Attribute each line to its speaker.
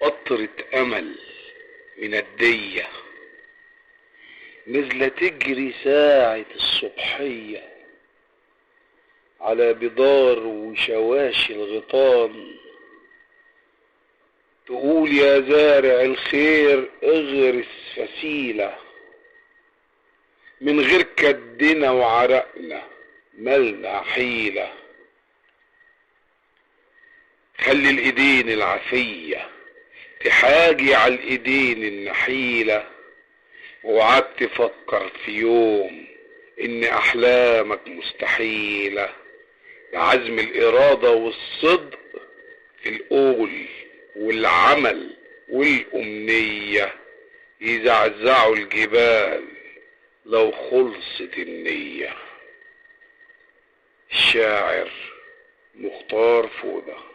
Speaker 1: قطرة امل من الدية نزلة تجري ساعة الصبحية على بضار وشواشي الغيطان، تقول يا زارع الخير اغرس فسيلة، من غير كدنا وعرقنا ملنا حيلة. خلي الايدين العافية تحاجي على الايدين النحيلة، وقعدت تفكر في يوم ان احلامك مستحيلة، بعزم الارادة والصدق في القول والعمل والامنية يزعزعوا الجبال لو خلصت النية. الشاعر مختار فودة.